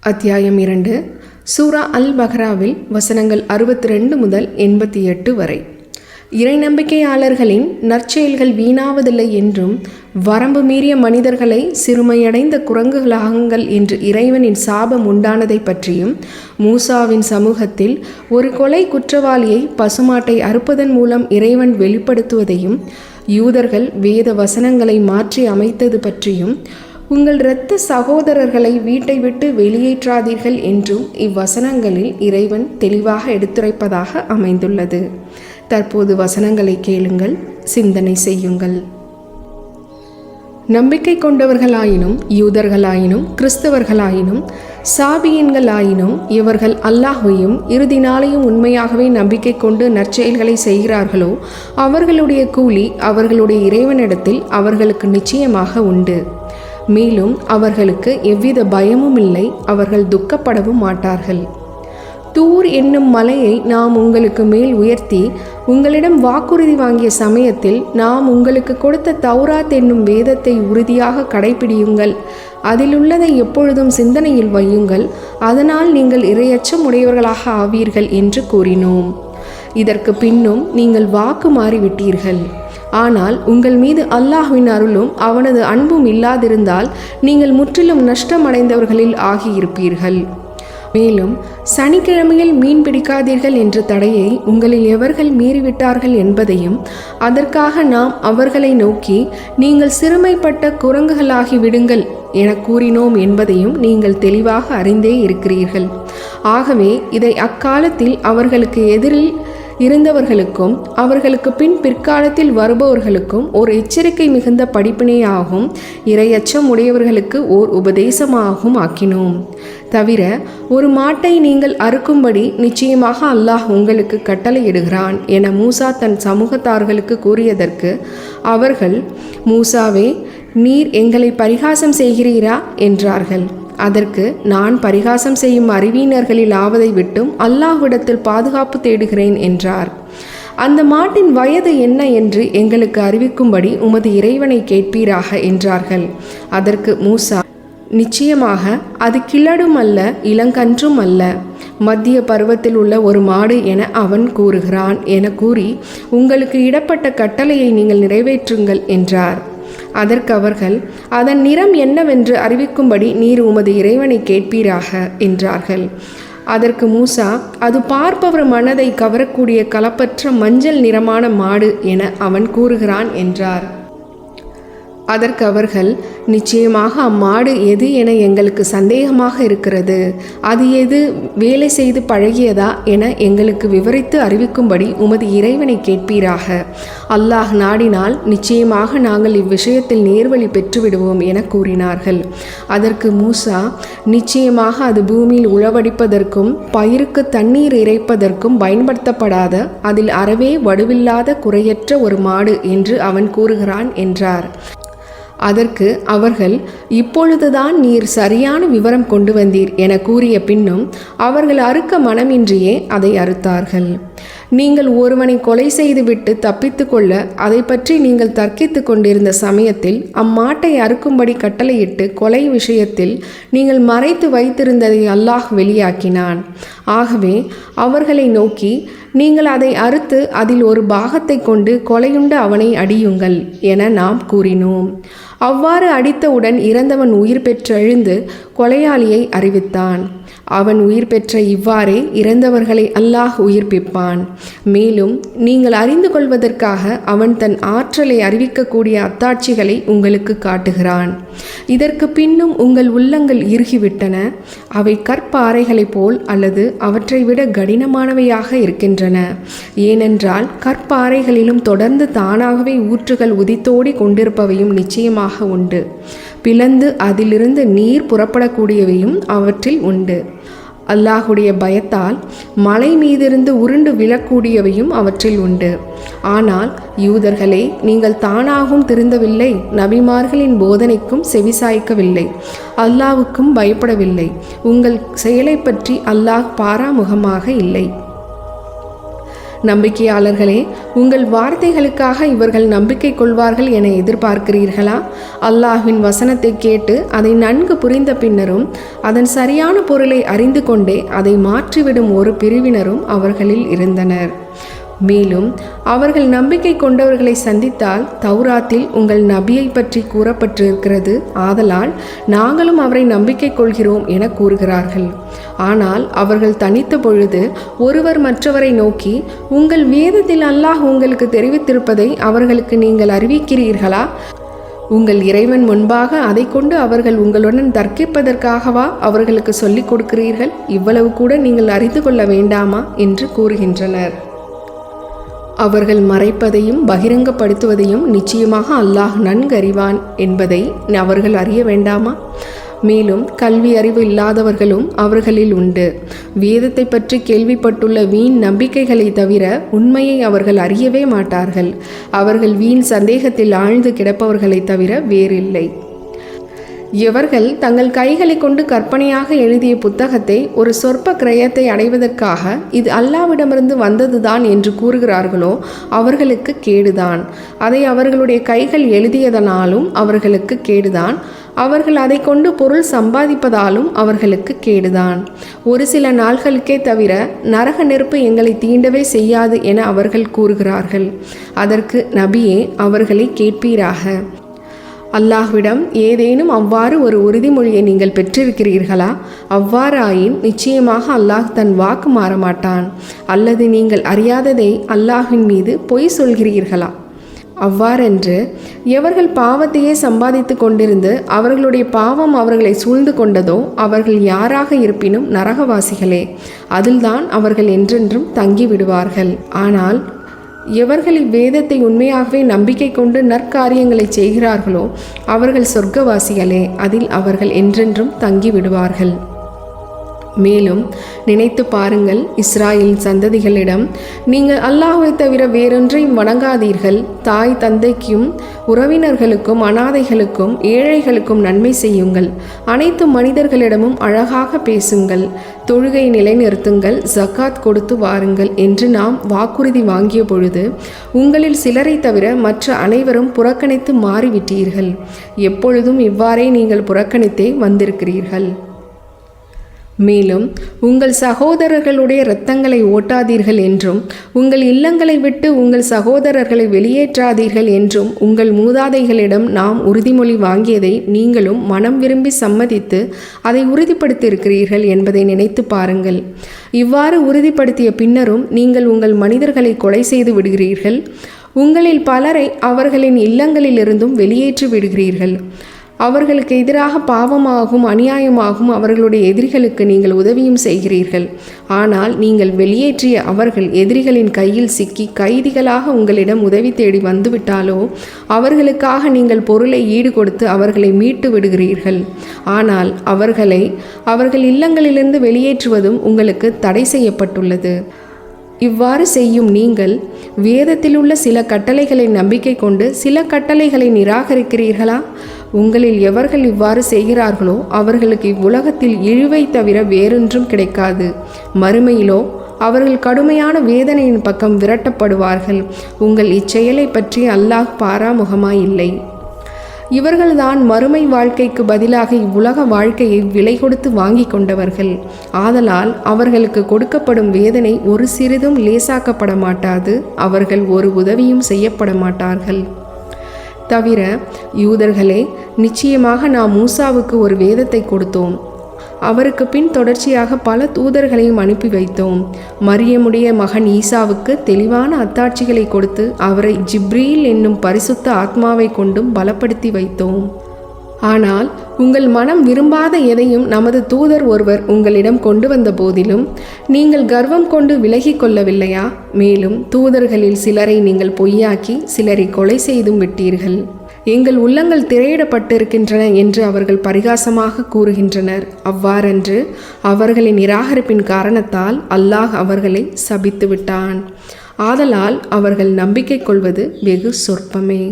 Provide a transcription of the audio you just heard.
அத்தியாயம் 2 சூரா அல் பக்ராவில் வசனங்கள் 62 முதல் 88 வரை. இறை நம்பிக்கையாளர்களின் நற்செயல்கள் வீணாவதில்லை என்றும் வரம்பு மீறிய மனிதர்களை சிறுமையடைந்த குரங்குகளாகுங்கள் என்று இறைவனின் சாபம் உண்டானதை பற்றியும், மூசாவின் சமூகத்தில் ஒரு கொலை குற்றவாளியை பசுமாட்டை அறுப்பதன் மூலம் இறைவன் வெளிப்படுத்துவதையும், யூதர்கள் வேத வசனங்களை மாற்றி அமைத்தது பற்றியும், உங்கள் இரத்த சகோதரர்களை வீட்டை விட்டு வெளியேற்றாதீர்கள் என்றும் இவ்வசனங்களில் இறைவன் தெளிவாக எடுத்துரைப்பதாக அமைந்துள்ளது. தற்போது வசனங்களை கேளுங்கள், சிந்தனை செய்யுங்கள். நம்பிக்கை கொண்டவர்களாயினும் யூதர்களாயினும் கிறிஸ்தவர்களாயினும் சாபியன்களாயினும் இவர்கள் அல்லாஹ்வையும் இறுதி நாளையும் உண்மையாகவே நம்பிக்கை கொண்டு நற்செயல்களை செய்கிறார்களோ அவர்களுடைய கூலி அவர்களுடைய இறைவனிடத்தில் அவர்களுக்கு நிச்சயமாக உண்டு. மேலும் அவர்களுக்கு எவ்வித பயமும் இல்லை, அவர்கள் துக்கப்படவும் மாட்டார்கள். தூர் என்னும் மலையை நாம் உங்களுக்கு மேல் உயர்த்தி உங்களிடம் வாக்குறுதி வாங்கிய சமயத்தில் நாம் உங்களுக்கு கொடுத்த தௌராத் என்னும் வேதத்தை உறுதியாக கடைபிடியுங்கள், அதில் உள்ளதை எப்பொழுதும் சிந்தனையில் வையுங்கள், அதனால் நீங்கள் இறையச்சம் உடையவர்களாக ஆவீர்கள் என்று கூறினோம். இதற்கு பின்னும் நீங்கள் வாக்கு மாறிவிட்டீர்கள். ஆனால் உங்கள் மீது அல்லாஹ்வின் அருளும் அவனது அன்பும் இல்லாதிருந்தால் நீங்கள் முற்றிலும் நஷ்டமடைந்தவர்களில் ஆகியிருப்பீர்கள். மேலும் சனிக்கிழமையில் மீன் பிடிக்காதீர்கள் என்ற தடையை உங்களில் எவர்கள் மீறிவிட்டார்கள் என்பதையும், அதற்காக நாம் அவர்களை நோக்கி நீங்கள் சிறுமைப்பட்ட குரங்குகளாகி விடுங்கள் என கூறினோம் என்பதையும் நீங்கள் தெளிவாக அறிந்தே இருக்கிறீர்கள். ஆகவே இதை அக்காலத்தில் அவர்களுக்கு எதிரில் இருந்தவர்களுக்கும் அவர்களுக்கு பின் பிற்காலத்தில் வருபவர்களுக்கும் ஓர் எச்சரிக்கை மிகுந்த படிப்பினையாகும், இறையச்சம் உடையவர்களுக்கு ஓர் உபதேசமாகவும் ஆக்கினோம். தவிர ஒரு மாட்டை நீங்கள் அறுக்கும்படி நிச்சயமாக அல்லாஹ் உங்களுக்கு கட்டளையிடுகிறான் என மூசா தன் சமூகத்தார்களுக்கு கூறியதற்கு அவர்கள், மூசாவே, நீர் எங்களை பரிகாசம் செய்கிறீரா என்றார்கள். அதற்கு, நான் பரிகாசம் செய்யும் அறிவியினர்களில் ஆவதை விட்டும் அல்லாஹ்விடத்தில் பாதுகாப்பு தேடுகிறேன் என்றார். அந்த மாட்டின் வயது என்ன என்று எங்களுக்கு அறிவிக்கும்படி உமது இறைவனை கேட்பீராக என்றார்கள். அதற்கு மூசா, நிச்சயமாக அது கிழடும் அல்ல, இளங்கன்றும் அல்ல, மத்திய பருவத்தில் உள்ள ஒரு மாடு என அவன் கூறுகிறான் என கூறி உங்களுக்கு இடப்பட்ட கட்டளையை நீங்கள் நிறைவேற்றுங்கள் என்றார். அதற்கு அவர்கள், அதன் நிறம் என்னவென்று அறிவிக்கும்படி நீர் உமது இறைவனை கேட்பீராக என்றார்கள். அதற்கு மூசா, அது பார்ப்பவர் மனதை கவரக்கூடிய கலப்பற்ற மஞ்சள் நிறமான மாடு என அவன் கூறுகிறான் என்றார். அதற்கு அவர்கள், நிச்சயமாக அம்மாடு எது என எங்களுக்கு சந்தேகமாக இருக்கிறது, அது எது வேலை செய்து பழகியதா என எங்களுக்கு விவரித்து அறிவிக்கும்படி உமது இறைவனை கேட்பீராக. அல்லாஹ் நாடினால் நிச்சயமாக நாங்கள் இவ்விஷயத்தில் நேர்வழி பெற்றுவிடுவோம் என கூறினார்கள். அதற்கு மூசா, நிச்சயமாக அது பூமியில் உழவடிப்பதற்கும் பயிருக்கு தண்ணீர் இறைப்பதற்கும் பயன்படுத்தப்படாத, அதில் அறவே வடுவில்லாத குறையற்ற ஒரு மாடு என்று அவன் கூறுகிறான் என்றார். அதற்கு அவர்கள், இப்பொழுதுதான் நீர் சரியான விவரம் கொண்டு வந்தீர் என கூறிய பின்னும் அவர்கள் அறுக்க மனமின்றியே அதை அறுத்தார்கள். நீங்கள் ஒருவனை கொலை செய்துவிட்டு தப்பித்து கொள்ள அதை பற்றி நீங்கள் தர்க்கித்து கொண்டிருந்த சமயத்தில் அம்மாட்டை அறுக்கும்படி கட்டளையிட்டு கொலை விஷயத்தில் நீங்கள் மறைத்து வைத்திருந்ததை அல்லாஹ் வெளியாக்கினான். ஆகவே அவர்களை நோக்கி, நீங்கள் அதை அறுத்து அதில் ஒரு பாகத்தை கொண்டு கொலையுண்ட அவனை அடியுங்கள் என நாம் கூறினோம். அவ்வாறு அடித்தவுடன் இறந்தவன் உயிர் பெற்றெழுந்து கொலையாளியை அறிவித்தான். அவன் உயிர் பெற்ற இவ்வாறே இறந்தவர்களை அல்லாஹ் உயிர்ப்பிப்பான். மேலும் நீங்கள் அறிந்து கொள்வதற்காக அவன் தன் ஆற்றலை அறிவிக்கக்கூடிய அத்தாட்சிகளை உங்களுக்கு காட்டுகிறான். இதற்கு பின்னும் உங்கள் உள்ளங்கள் இறுகிவிட்டன, அவை கற்பாறைகளைப் போல் அல்லது அவற்றை விட கடினமானவையாக இருக்கின்றன. ஏனென்றால் கற்பாறைகளிலும் தொடர்ந்து தானாகவே ஊற்றுகள் உதித்தோடி கொண்டிருப்பவையும் நிச்சயமாக உண்டு. பிளந்து அதிலிருந்து நீர் புறப்படக்கூடியவையும் அவற்றில் உண்டு. அல்லாஹுடைய பயத்தால் மலை மீதிருந்து உருண்டு விழக்கூடியவையும் அவற்றில் உண்டு. ஆனால் யூதர்களே, நீங்கள் தானாகவும் திருந்தவில்லை, நபிமார்களின் போதனைக்கும் செவிசாய்க்கவில்லை, அல்லாஹ்வுக்கும் பயப்படவில்லை. உங்கள் செயலை பற்றி அல்லாஹ் பாராமுகமாக இல்லை. நம்பிக்கையாளர்களே, உங்கள் வார்த்தைகளுக்காக இவர்கள் நம்பிக்கை கொள்வார்கள் என எதிர்பார்க்கிறீர்களா? அல்லாஹ்வின் வசனத்தை கேட்டு அதை நன்கு புரிந்த பின்னரும் அதன் சரியான பொருளை அறிந்து கொண்டே அதை மாற்றிவிடும் ஒரு பிரிவினரும் அவர்களில் இருந்தனர். மேலும் அவர்கள் நம்பிக்கை கொண்டவர்களை சந்தித்தால், தௌராத்தில் உங்கள் நபியை பற்றி கூறப்பட்டிருக்கிறது, ஆதலால் நாங்களும் அவரை நம்பிக்கை கொள்கிறோம் என கூறுகிறார்கள். ஆனால் அவர்கள் தனித்த பொழுது ஒருவர் மற்றவரை நோக்கி, உங்கள் வேதத்தில் அல்லாஹ் உங்களுக்கு தெரிவித்திருப்பதை அவர்களுக்கு நீங்கள் அறிவிக்கிறீர்களா? உங்கள் இறைவன் முன்பாக அதை கொண்டு அவர்கள் உங்களுடன் தர்க்கிப்பதற்காகவா அவர்களுக்கு சொல்லிக் கொடுக்கிறீர்கள்? இவ்வளவு கூட நீங்கள் அறிந்து கொள்ள வேண்டாமா என்று கூறுகின்றனர். அவர்கள் மறைப்பதையும் பகிரங்கப்படுத்துவதையும் நிச்சயமாக அல்லாஹ் நன்கு அறிவான் என்பதை அவர்கள் அறிய வேண்டாமா? மேலும் கல்வி அறிவு இல்லாதவர்களும் அவர்களில் உண்டு. வேதத்தை பற்றி கேள்விப்பட்டுள்ள வீண் நம்பிக்கைகளை தவிர உண்மையை அவர்கள் அறியவே மாட்டார்கள். அவர்கள் வீண் சந்தேகத்தில் ஆழ்ந்து கிடப்பவர்களை தவிர வேறில்லை. எவர்கள் தங்கள் கைகளை கொண்டு கற்பனையாக எழுதிய புத்தகத்தை ஒரு சொற்ப கிரயத்தை அடைவதற்காக இது அல்லாவிடமிருந்து வந்ததுதான் என்று கூறுகிறார்களோ அவர்களுக்கு கேடுதான். அதை அவர்களுடைய கைகள் எழுதியதனாலும் அவர்களுக்கு கேடுதான். அவர்கள் அதை கொண்டு பொருள் சம்பாதிப்பதாலும் அவர்களுக்கு கேடுதான். ஒரு சில நாள்களுக்கே தவிர நரக நெருப்பு எங்களை தீண்டவே செய்யாது என அவர்கள் கூறுகிறார்கள். அதற்கு நபியே, அவர்களை கேட்பீராக. அல்லாஹ்விடம் ஏதேனும் அவ்வாறு ஒரு உறுதிமொழியை நீங்கள் பெற்றிருக்கிறீர்களா? அவ்வாறாயின் நிச்சயமாக அல்லாஹ் தன் வாக்கு மாறமாட்டான். அல்லது நீங்கள் அறியாததை அல்லாஹ்வின் மீது பொய் சொல்கிறீர்களா? அவ்வாறென்று எவர்கள் பாவத்தையே சம்பாதித்து கொண்டிருந்து அவர்களுடைய பாவம் அவர்களை சூழ்ந்து கொண்டதோ அவர்கள் யாராக இருப்பினும் நரகவாசிகளே. அதில்தான் அவர்கள் என்றென்றும் தங்கிவிடுவார்கள். ஆனால் எவர்கள் இவ்வேதத்தை உண்மையாகவே நம்பிக்கை கொண்டு நற்காரியங்களை செய்கிறார்களோ அவர்கள் சொர்க்கவாசிகளே. அதில் அவர்கள் என்றென்றும் தங்கிவிடுவார்கள். மேலும் நினைத்து பாருங்கள், இஸ்ராயேல் சந்ததிகளிடம், நீங்கள் அல்லாஹ்வை தவிர வேறொன்றையும் வணங்காதீர்கள். தாய் தந்தைக்கும் உறவினர்களுக்கும் அனாதைகளுக்கும் ஏழைகளுக்கும் நன்மை செய்யுங்கள். அனைத்து மனிதர்களிடமும் அழகாக பேசுங்கள். தொழுகை நிலைநிறுத்துங்கள். ஜக்காத் கொடுத்து வாருங்கள் என்று நாம் வாக்குறுதி வாங்கிய பொழுது உங்களில் சிலரை தவிர மற்ற அனைவரும் புறக்கணித்து மாறிவிட்டீர்கள். எப்பொழுதும் இவ்வாறே நீங்கள் புறக்கணித்தே வந்திருக்கிறீர்கள். மேலும் உங்கள் சகோதரர்களுடைய இரத்தங்களை ஓட்டாதீர்கள் என்றும் உங்கள் இல்லங்களை விட்டு உங்கள் சகோதரர்களை வெளியேற்றாதீர்கள் என்றும் உங்கள் மூதாதைகளிடம் நாம் உறுதிமொழி வாங்கியதை நீங்களும் மனம் விரும்பி சம்மதித்து அதை உறுதிப்படுத்தியிருக்கிறீர்கள் என்பதை நினைத்து பாருங்கள். இவ்வாறு உறுதிப்படுத்திய பின்னரும் நீங்கள் உங்கள் மனிதர்களை கொலை செய்து விடுகிறீர்கள். உங்களில் பலரை அவர்களின் இல்லங்களிலிருந்தும் வெளியேற்றி விடுகிறீர்கள். அவர்களுக்கு எதிராக பாவமாகவும் அநியாயமாகவும் அவர்களுடைய எதிரிகளுக்கு நீங்கள் உதவியும் செய்கிறீர்கள். ஆனால் நீங்கள் வெளியேற்றிய அவர்கள் எதிரிகளின் கையில் சிக்கி கைதிகளாக உங்களிடம் உதவி தேடி வந்துவிட்டாலோ அவர்களுக்காக நீங்கள் பொருளை ஈடு கொடுத்து அவர்களை மீட்டு விடுகிறீர்கள். ஆனால் அவர்கள் இல்லங்களிலிருந்து வெளியேற்றுவதும் உங்களுக்கு தடை செய்யப்பட்டுள்ளது. இவ்வாறு செய்யும் நீங்கள் வேதத்தில் உள்ள சில கட்டளைகளை நம்பிக்கை கொண்டு சில கட்டளைகளை நிராகரிக்கிறீர்களா? உங்களில் எவர்கள் இவ்வாறு செய்கிறார்களோ அவர்களுக்கு இவ்வுலகத்தில் இழிவை தவிர வேறொன்றும் கிடைக்காது. மறுமையிலோ அவர்கள் கடுமையான வேதனையின் பக்கம் விரட்டப்படுவார்கள். உங்கள் இச்செயலை பற்றி அல்லாஹ் பாராமுகமாயில்லை. இவர்கள்தான் மறுமை வாழ்க்கைக்கு பதிலாக இவ்வுலக வாழ்க்கையை விலை கொடுத்து வாங்கி கொண்டவர்கள். ஆதலால் அவர்களுக்கு கொடுக்கப்படும் வேதனை ஒரு சிறிதும் லேசாக்கப்பட மாட்டாது. அவர்கள் ஒரு உதவியும் செய்யப்பட மாட்டார்கள். தவிர யூதர்களே, நிச்சயமாக நாம் மூசாவுக்கு ஒரு வேதத்தை கொடுத்தோம். அவருக்கு பின் தொடர்ச்சியாக பல தூதர்களையும் அனுப்பி வைத்தோம். மரியமுடைய மகன் ஈசாவுக்கு தெளிவான அத்தாட்சிகளை கொடுத்து அவரை ஜிப்ரீல் என்னும் பரிசுத்த ஆத்மாவை கொண்டும் பலப்படுத்தி வைத்தோம். ஆனால் உங்கள் மனம் விரும்பாத எதையும் நமது தூதர் ஒருவர் உங்களிடம் கொண்டு வந்த போதிலும் நீங்கள் கர்வம் கொண்டு விலகி கொள்ளவில்லையா? மேலும் தூதர்களில் சிலரை நீங்கள் பொய்யாக்கி சிலரை கொலை செய்தும் விட்டீர்கள். எங்கள் உள்ளங்கள் திரையிடப்பட்டிருக்கின்றன என்று அவர்கள் பரிகாசமாக கூறுகின்றனர். அவ்வாறன்று அவர்களின் நிராகரிப்பின் காரணத்தால் அல்லாஹ் அவர்களை சபித்து விட்டான். ஆதலால் அவர்கள் நம்பிக்கை கொள்வது வெகு சொற்பமே.